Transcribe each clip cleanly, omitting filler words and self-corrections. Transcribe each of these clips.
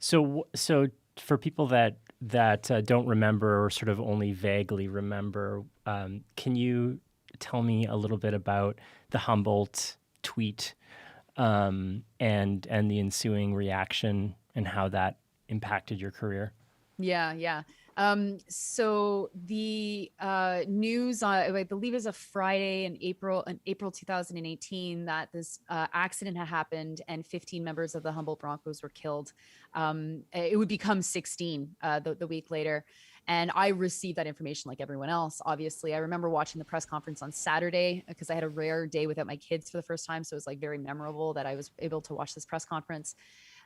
So for people that don't remember or sort of only vaguely remember, can you tell me a little bit about the Humboldt tweet and the ensuing reaction and how that impacted your career? Yeah, yeah. So the news, I believe, is a Friday in April 2018 that this accident had happened and 15 members of the Humboldt Broncos were killed. It would become 16 the week later. And I received that information like everyone else, obviously. I remember watching the press conference on Saturday because I had a rare day without my kids for the first time. So it was like very memorable that I was able to watch this press conference.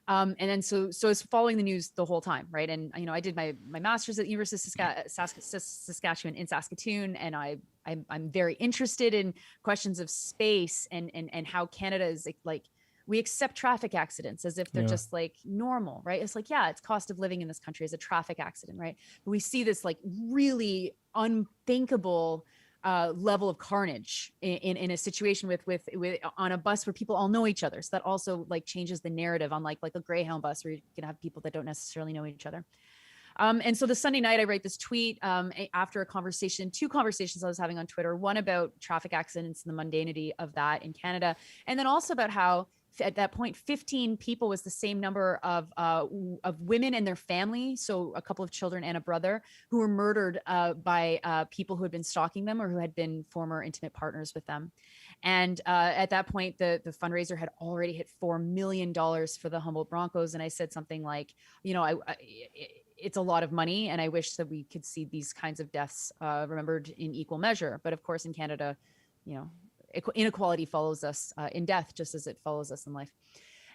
And then so it's following the news the whole time, right? And I did my master's at the University of Saskatchewan in Saskatoon, and I'm very interested in questions of space and how Canada is like we accept traffic accidents as if they're Yeah. just like normal, right? It's like, yeah, it's cost of living in this country is a traffic accident, right? But we see this like really unthinkable level of carnage in a situation with on a bus where people all know each other. So that also like changes the narrative on like a Greyhound bus where you can have people that don't necessarily know each other. And so the Sunday night, I write this tweet after two conversations I was having on Twitter, one about traffic accidents and the mundanity of that in Canada, and then also about how at that point 15 people was the same number of women and their family, so a couple of children and a brother, who were murdered by people who had been stalking them or who had been former intimate partners with them. And at that point, the fundraiser had already hit $4 million for the Humboldt Broncos, and I said something like, it's a lot of money, and I wish that we could see these kinds of deaths remembered in equal measure. But of course, in Canada, you know, inequality follows us in death just as it follows us in life.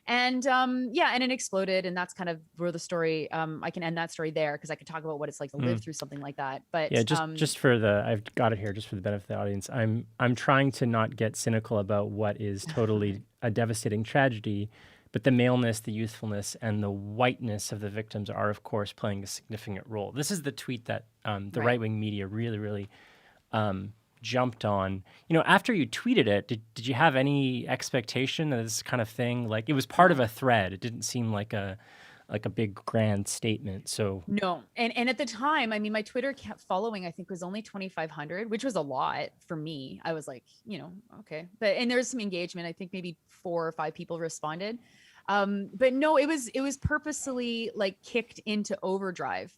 And and it exploded, and that's kind of where the story. I can end that story there because I could talk about what it's like to live Mm. through something like that. Yeah, But just for the I've got it here just for the benefit of the audience. I'm trying to not get cynical about what is totally a devastating tragedy, but the maleness, the youthfulness, and the whiteness of the victims are, of course, playing a significant role. This is the tweet that the right. right-wing media really jumped on. After you tweeted it, did you have any expectation that this kind of thing, like it was part of No. a thread? It didn't seem like a big grand statement. So No. And at the time, I mean, my Twitter following, I think, was only 2,500, which was a lot for me. I was like, okay. And there was some engagement. I think maybe 4 or 5 people responded. But no, it was purposely like kicked into overdrive.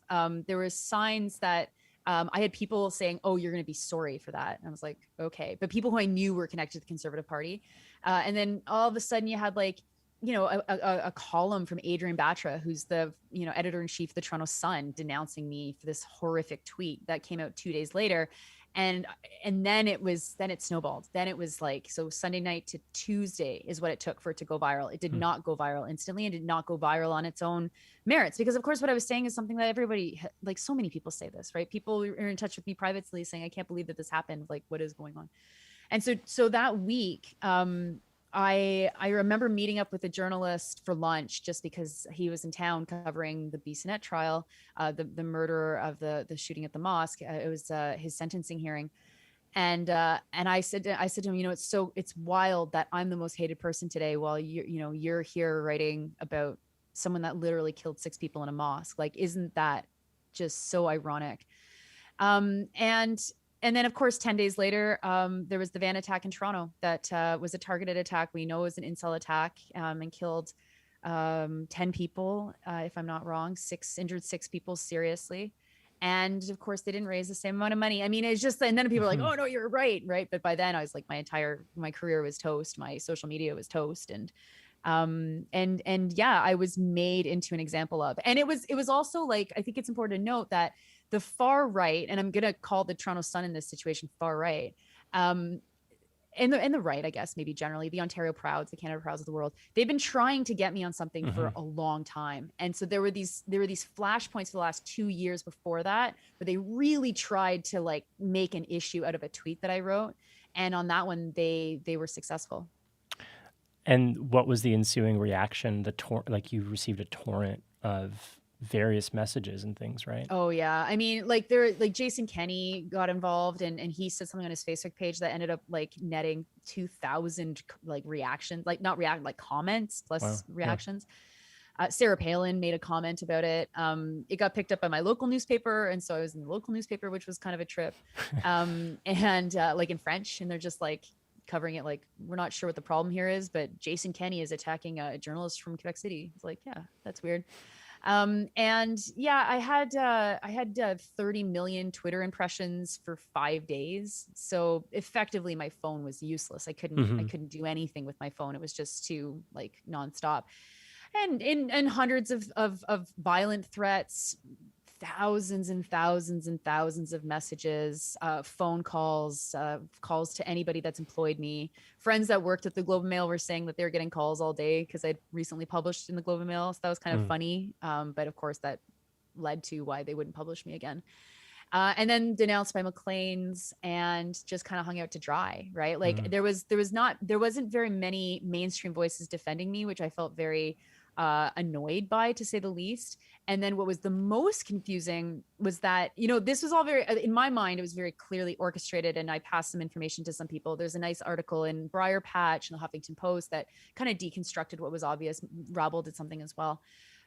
There was signs that I had people saying, "Oh, you're going to be sorry for that." And I was like, "Okay." But people who I knew were connected to the Conservative Party, and then all of a sudden you had like a column from Adrian Batra, who's the editor in chief of the Toronto Sun, denouncing me for this horrific tweet that came out 2 days later. And then it snowballed. Then it was like, so Sunday night to Tuesday is what it took for it to go viral. It did hmm. not go viral instantly, and did not go viral on its own merits, because of course what I was saying is something that everybody, like so many people say this, right? People are in touch with me privately saying, I can't believe that this happened, like what is going on. And so that week, I remember meeting up with a journalist for lunch just because he was in town covering the Bissonnette trial, the murder of the shooting at the mosque. It was his sentencing hearing, and I said to him, it's wild that I'm the most hated person today, while you're here writing about someone that literally killed 6 people in a mosque. Like, isn't that just so ironic? And then, of course, 10 days later, there was the van attack in Toronto that was a targeted attack. We know it was an incel attack, and killed 10 people, if I'm not wrong, injured 6 people seriously. And of course, they didn't raise the same amount of money. I mean, it's just, and then people are like, oh, no, you're right. Right. But by then I was like, my career was toast. My social media was toast. And yeah, I was made into an example of, and it was also like, I think it's important to note that the far right, and I'm going to call the Toronto Sun in this situation far right, and the right, I guess, maybe generally, the Ontario Prouds, the Canada Prouds of the world, they've been trying to get me on something Hmm. for a long time. And so there were these flashpoints for the last 2 years before that, where they really tried to like make an issue out of a tweet that I wrote. And on that one, they were successful. And what was the ensuing reaction? Like you received a torrent of various messages and things, right? Oh yeah. I mean, like Jason Kenney got involved, and he said something on his Facebook page that ended up like netting 2,000 like reactions, like not react, like comments Wow. plus Yeah. reactions. Sarah Palin made a comment about it. It got picked up by my local newspaper, and so I was in the local newspaper, which was kind of a trip. And like in French, and they're just like covering it like, we're not sure what the problem here is, but Jason Kenney is attacking a journalist from Quebec City. It's like, yeah, that's weird. And yeah, I had 30 million Twitter impressions for 5 days. So effectively my phone was useless. I couldn't do anything with my phone. It was just too like nonstop. And hundreds of violent threats, thousands and thousands and thousands of messages, phone calls, calls to anybody that's employed me. Friends that worked at the Globe and Mail were saying that they were getting calls all day because I'd recently published in the Globe and Mail. So that was kind of funny. But of course that led to why they wouldn't publish me again. And then denounced by Maclean's and just kind of hung out to dry, right? Like there wasn't very many mainstream voices defending me, which I felt very annoyed by, to say the least. And then what was the most confusing was that, this was all very, in my mind, it was very clearly orchestrated, and I passed some information to some people. There's a nice article in Briar Patch and the Huffington Post that kind of deconstructed what was obvious. Rabble did something as well,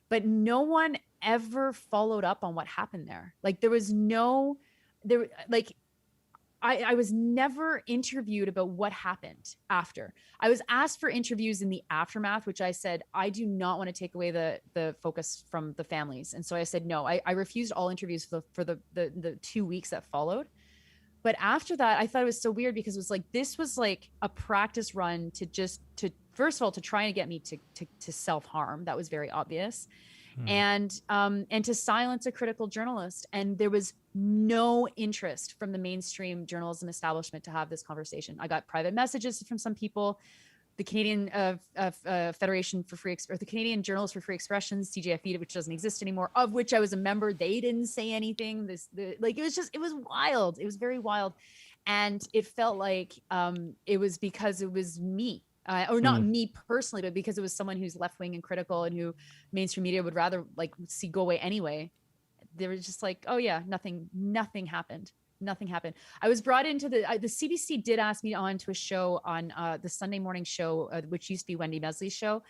but no one ever followed up on what happened there. Like I was never interviewed about what happened after. I was asked for interviews in the aftermath, which I said, I do not want to take away the focus from the families. And so I said, no, I refused all interviews for the 2 weeks that followed. But after that, I thought it was so weird because it was like, this was like a practice run to first of all, to try and get me to self-harm. That was very obvious. And to silence a critical journalist. And there was no interest from the mainstream journalism establishment to have this conversation. I got private messages from some people, the Canadian Federation for Free or the Canadian Journalists for Free Expression, CJFE, which doesn't exist anymore, of which I was a member. They didn't say anything. It was wild. It was very wild. And it felt like it was because it was me. Or not me personally, but because it was someone who's left-wing and critical and who mainstream media would rather like see go away anyway. They were just like, oh yeah, nothing happened. Nothing happened. I was brought into the CBC did ask me on to a show on the Sunday morning show, which used to be Wendy Mesley's show.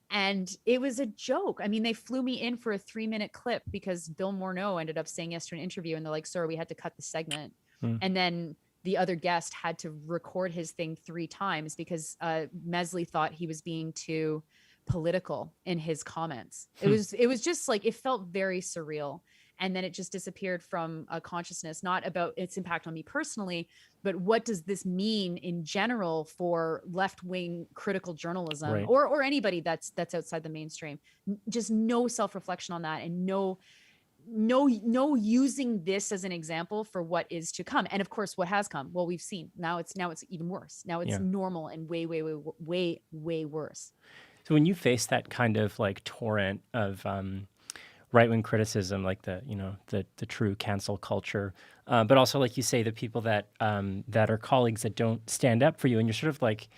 And it was a joke. I mean, they flew me in for a 3-minute clip because Bill Morneau ended up saying yes to an interview, and they're like, sorry, we had to cut the segment. And then the other guest had to record his thing 3 times because Mesley thought he was being too political in his comments. It was just like, it felt very surreal. And then it just disappeared from consciousness, not about its impact on me personally, but what does this mean in general for left-wing critical journalism, or anybody that's outside the mainstream? Just no self-reflection on that, and no using this as an example for what is to come. And of course, what has come, well, we've seen now it's even worse. Now it's normal and way worse. So when you face that kind of like torrent of right-wing criticism, like the true cancel culture, but also, like you say, the people that are colleagues that don't stand up for you, and you're sort of like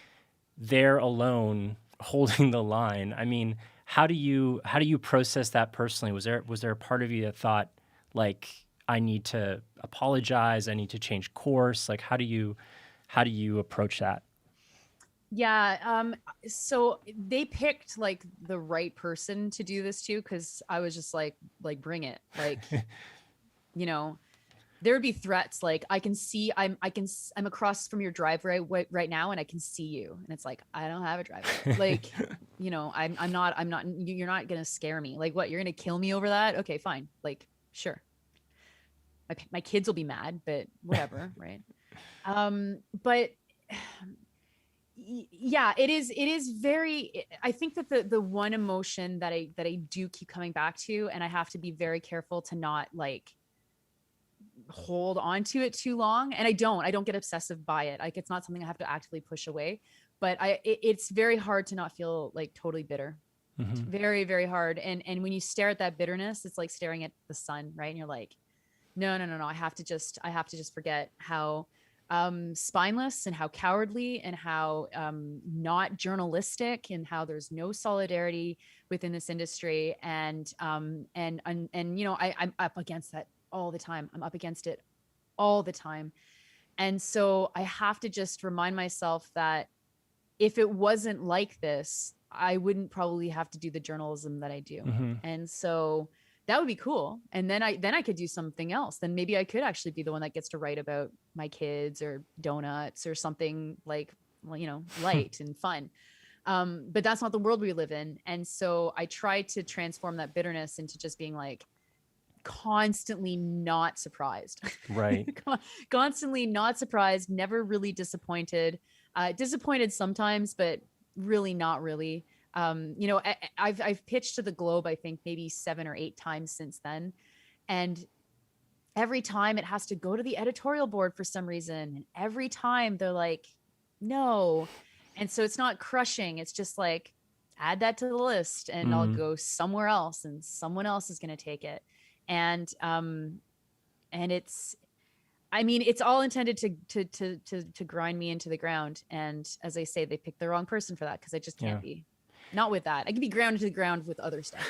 there alone holding the line. I mean, how do you process that personally? Was there a part of you that thought like, I need to apologize, I need to change course? Like, how do you approach that? Yeah. So they picked like the right person to do this to, because I was just like bring it. Like, there would be threats like, I'm across from your driveway right now and I can see you. And it's like, I don't have a driveway. Like, I'm not, you're not going to scare me. Like, what, you're going to kill me over that? Okay, fine. Like, sure. My kids will be mad, but whatever. Right. But yeah, it is very, I think that the one emotion that I do keep coming back to, and I have to be very careful to not like hold on to it too long. And I don't get obsessive by it. Like, it's not something I have to actively push away, but it's very hard to not feel like totally bitter. Very, very hard. And when you stare at that bitterness, it's like staring at the sun, right? And you're like, no, I have to just forget how spineless and how cowardly and how not journalistic, and how there's no solidarity within this industry. And I'm up against that all the time. I'm up against it all the time. And so I have to just remind myself that if it wasn't like this, I wouldn't probably have to do the journalism that I do. Hmm. And so that would be cool. And then I could do something else. Then maybe I could actually be the one that gets to write about my kids or donuts or something like, well, you know, light and fun. But that's not the world we live in. And so I try to transform that bitterness into just being like constantly not surprised. Right. Constantly not surprised, never really disappointed. Disappointed sometimes, but really not really. You know, I've pitched to the Globe, I think maybe 7 or 8 times since then. And every time it has to go to the editorial board for some reason. And every time they're like, no. And so it's not crushing. It's just like, add that to the list and I'll go somewhere else and someone else is going to take it. And it's, I mean, it's all intended to grind me into the ground. And as I say, they picked the wrong person for that because I just can't be. Not with that. I can be grounded to the ground with other stuff.